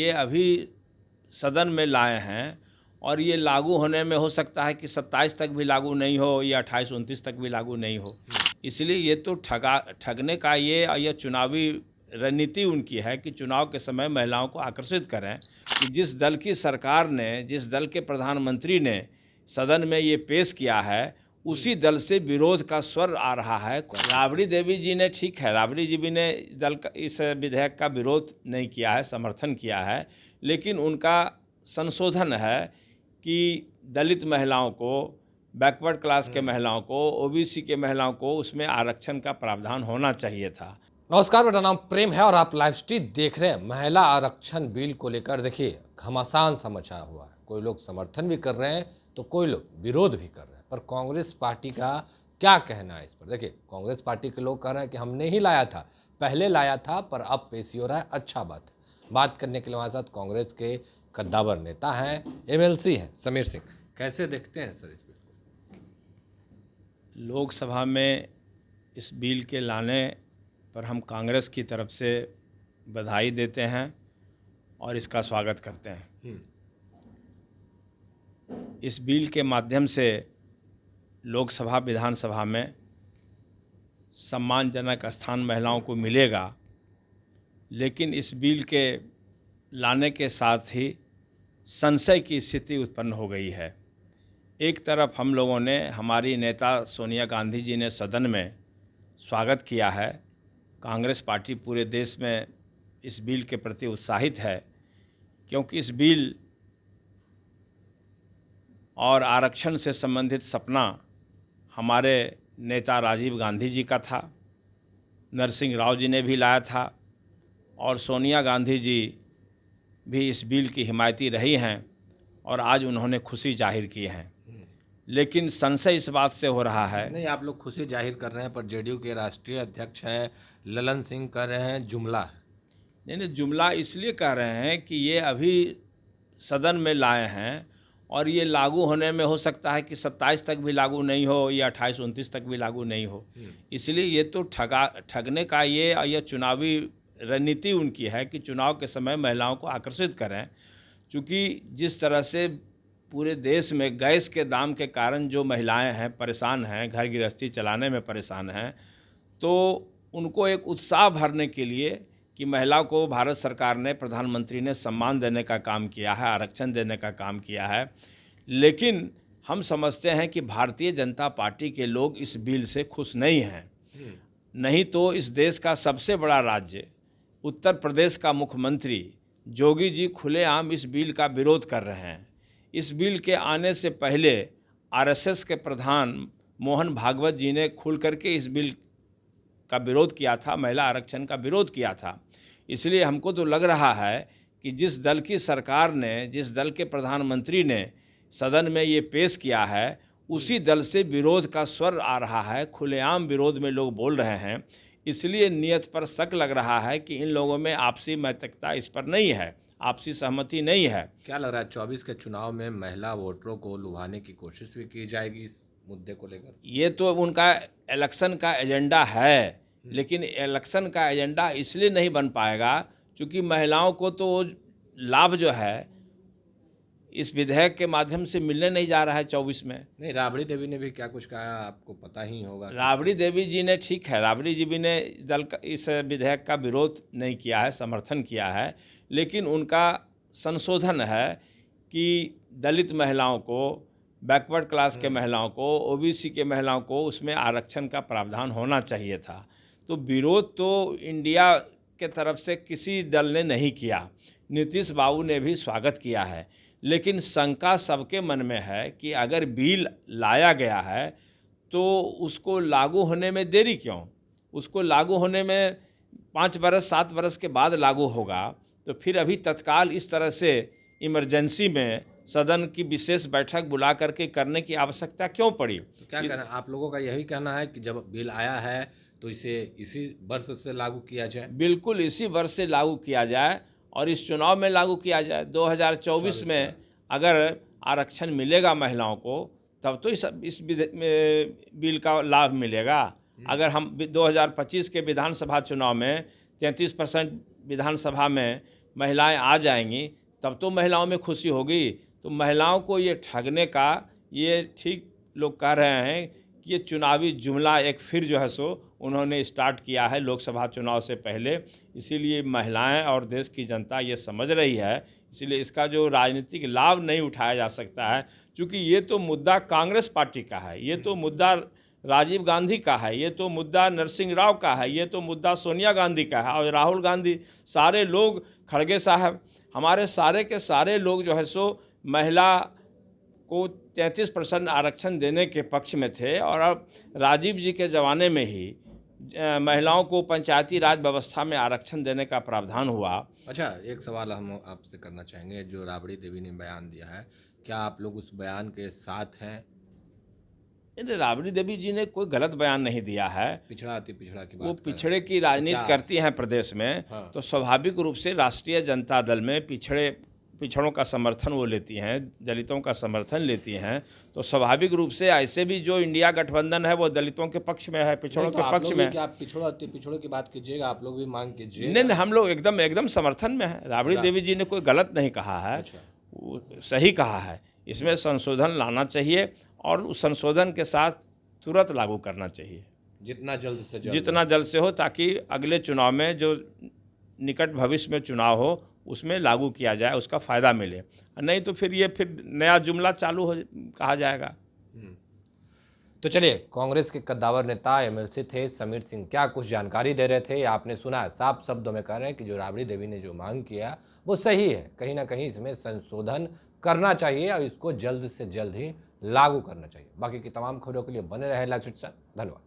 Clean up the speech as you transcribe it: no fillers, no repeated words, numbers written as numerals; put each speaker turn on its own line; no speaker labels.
ये अभी सदन में लाए हैं और ये लागू होने में हो सकता है कि 27 तक भी लागू नहीं हो या 28-29 तक भी लागू नहीं हो। इसलिए ये तो ठगने का ये चुनावी रणनीति उनकी है कि चुनाव के समय महिलाओं को आकर्षित करें कि जिस दल की सरकार ने, जिस दल के प्रधानमंत्री ने सदन में ये पेश किया है, उसी दल से विरोध का स्वर आ रहा है। राबड़ी देवी जी ने, ठीक है, राबड़ी जी भी ने इस विधेयक का विरोध नहीं किया है, समर्थन किया है, लेकिन उनका संशोधन है कि दलित महिलाओं को, बैकवर्ड क्लास के महिलाओं को, ओबीसी के महिलाओं को उसमें आरक्षण का प्रावधान होना चाहिए था।
नमस्कार, मेरा नाम प्रेम है और आप लाइव स्ट्रीम देख रहे हैं। महिला आरक्षण बिल को लेकर देखिए घमासान सा मचा हुआ है। कोई लोग समर्थन भी कर रहे हैं तो कोई लोग विरोध भी कर रहे हैं। पर कांग्रेस पार्टी का क्या कहना है इस पर? देखिए, कांग्रेस पार्टी के लोग कह रहे हैं कि हमने ही लाया था, पहले लाया था, पर अब पेश हो रहा है, अच्छा बात है। बात करने के लिए हमारे साथ कांग्रेस के कद्दावर नेता हैं, एमएलसी हैं समीर सिंह। कैसे देखते हैं सर इस बिल को?
लोकसभा में इस बिल के लाने पर हम कांग्रेस की तरफ से बधाई देते हैं और इसका स्वागत करते हैं। इस बिल के माध्यम से लोकसभा, विधानसभा में सम्मानजनक स्थान महिलाओं को मिलेगा, लेकिन इस बिल के लाने के साथ ही संशय की स्थिति उत्पन्न हो गई है। एक तरफ हम लोगों ने, हमारी नेता सोनिया गांधी जी ने सदन में स्वागत किया है। कांग्रेस पार्टी पूरे देश में इस बिल के प्रति उत्साहित है, क्योंकि इस बिल और आरक्षण से संबंधित सपना हमारे नेता राजीव गांधी जी का था, नरसिंह राव जी ने भी लाया था और सोनिया गांधी जी भी इस बिल की हिमायती रही हैं और आज उन्होंने खुशी जाहिर की है। लेकिन संशय इस बात से हो रहा है,
नहीं, आप लोग खुशी जाहिर कर रहे हैं, पर जेडीयू के राष्ट्रीय अध्यक्ष हैं ललन सिंह कह रहे हैं जुमला है।
नहीं, जुमला इसलिए कह रहे हैं कि ये अभी सदन में लाए हैं और ये लागू होने में हो सकता है कि 27 तक भी लागू नहीं हो या 28-29 तक भी लागू नहीं हो। इसलिए ये तो ठगने का ये चुनावी रणनीति उनकी है कि चुनाव के समय महिलाओं को आकर्षित करें। चूँकि जिस तरह से पूरे देश में गैस के दाम के कारण जो महिलाएं हैं, परेशान हैं, घर गृहस्थी चलाने में परेशान हैं, तो उनको एक उत्साह भरने के लिए कि महिला को भारत सरकार ने, प्रधानमंत्री ने सम्मान देने का काम किया है, आरक्षण देने का काम किया है। लेकिन हम समझते हैं कि भारतीय जनता पार्टी के लोग इस बिल से खुश नहीं हैं। नहीं तो इस देश का सबसे बड़ा राज्य उत्तर प्रदेश का मुख्यमंत्री योगी जी खुलेआम इस बिल का विरोध कर रहे हैं। इस बिल के आने से पहले आरएसएस के प्रधान मोहन भागवत जी ने खुल करके इस बिल का विरोध किया था, महिला आरक्षण का विरोध किया था। इसलिए हमको तो लग रहा है कि जिस दल की सरकार ने, जिस दल के प्रधानमंत्री ने सदन में ये पेश किया है, उसी दल से विरोध का स्वर आ रहा है, खुलेआम विरोध में लोग बोल रहे हैं। इसलिए नियत पर शक लग रहा है कि इन लोगों में आपसी नैतिकता इस पर नहीं है, आपसी सहमति नहीं है।
क्या लग रहा है 24 के चुनाव में महिला वोटरों को लुभाने की कोशिश भी की जाएगी इस मुद्दे को लेकर?
ये तो उनका इलेक्शन का एजेंडा है, लेकिन इलेक्शन का एजेंडा इसलिए नहीं बन पाएगा क्योंकि महिलाओं को तो लाभ जो है इस विधेयक के माध्यम से मिलने नहीं जा रहा है 24 में।
नहीं, राबड़ी देवी ने भी क्या कुछ कहा, आपको पता ही होगा।
राबड़ी देवी जी ने, ठीक है, राबड़ी जी भी ने इस विधेयक का विरोध नहीं किया है, समर्थन किया है, लेकिन उनका संशोधन है कि दलित महिलाओं को, बैकवर्ड क्लास के महिलाओं को, ओबीसी के महिलाओं को उसमें आरक्षण का प्रावधान होना चाहिए था। तो विरोध तो इंडिया के तरफ से किसी दल ने नहीं किया, नीतीश बाबू ने भी स्वागत किया है, लेकिन शंका सबके मन में है कि अगर बिल लाया गया है तो उसको लागू होने में देरी क्यों? उसको लागू होने में 5 बरस 7 बरस के बाद लागू होगा, तो फिर अभी तत्काल इस तरह से इमरजेंसी में सदन की विशेष बैठक बुला करके करने की आवश्यकता क्यों पड़ी?
तो क्या कहना, आप लोगों का यही कहना है कि जब बिल आया है तो इसे इसी वर्ष से लागू किया जाए?
बिल्कुल इसी वर्ष से लागू किया जाए और इस चुनाव में लागू किया जाए। 2024 में अगर आरक्षण मिलेगा महिलाओं को, तब तो इस बिल का लाभ मिलेगा। अगर हम 2025 के विधानसभा चुनाव में 33% विधानसभा में महिलाएं आ जाएंगी तब तो महिलाओं में खुशी होगी। तो महिलाओं को ये ठगने का ये ठीक लोग कह रहे हैं कि ये चुनावी जुमला एक फिर जो है सो उन्होंने स्टार्ट किया है लोकसभा चुनाव से पहले। इसीलिए महिलाएं और देश की जनता ये समझ रही है, इसलिए इसका जो राजनीतिक लाभ नहीं उठाया जा सकता है, क्योंकि ये तो मुद्दा कांग्रेस पार्टी का है, ये तो मुद्दा राजीव गांधी का है, ये तो मुद्दा नरसिंह राव का है, ये तो मुद्दा सोनिया गांधी का है और राहुल गांधी, सारे लोग, खड़गे साहब, हमारे सारे के सारे लोग जो है सो महिला को 33% आरक्षण देने के पक्ष में थे। और अब राजीव जी के ज़माने में ही महिलाओं को पंचायती राज व्यवस्था में आरक्षण देने का प्रावधान हुआ।
अच्छा, एक सवाल हम आपसे करना चाहेंगे। जो राबड़ी देवी ने बयान दिया है, क्या आप लोग उस बयान के साथ हैं?
राबड़ी देवी जी ने कोई गलत बयान नहीं दिया है।
पिछड़ा अति पिछड़ा की बात
वो
कर रहे
पिछड़े
हैं।
की राजनीति करती हैं प्रदेश में,
हाँ।
तो स्वाभाविक रूप से राष्ट्रीय जनता दल में पिछड़ों का समर्थन वो लेती हैं, दलितों का समर्थन लेती हैं। तो स्वाभाविक रूप से ऐसे भी जो इंडिया गठबंधन है वो दलितों के पक्ष में है, पिछड़ों के पक्ष में।
आप पिछड़ो अति पिछड़ों की बात कीजिएगा, आप लोग भी मांग कीजिए।
नहीं, हम लोग एकदम समर्थन में है। राबड़ी देवी जी ने कोई गलत नहीं कहा है।
अच्छा।
वो सही कहा है। इसमें संशोधन लाना चाहिए और उस संशोधन के साथ तुरंत लागू करना चाहिए,
जितना जल्द से जल्द,
जितना जल्द से हो, ताकि अगले चुनाव में जो निकट भविष्य में चुनाव हो उसमें लागू किया जाए, उसका फ़ायदा मिले। नहीं तो फिर नया जुमला चालू हो कहा जाएगा।
तो चलिए, कांग्रेस के कद्दावर नेता एमएलसी थे समीर सिंह क्या कुछ जानकारी दे रहे थे, आपने सुना। साफ शब्दों में कह रहे हैं कि जो राबड़ी देवी ने जो मांग किया वो सही है, कहीं ना कहीं इसमें संशोधन करना चाहिए और इसको जल्द से जल्द ही लागू करना चाहिए। बाकी की तमाम खबरों के लिए बने रहे लाइव स्ट्रीट से। धन्यवाद।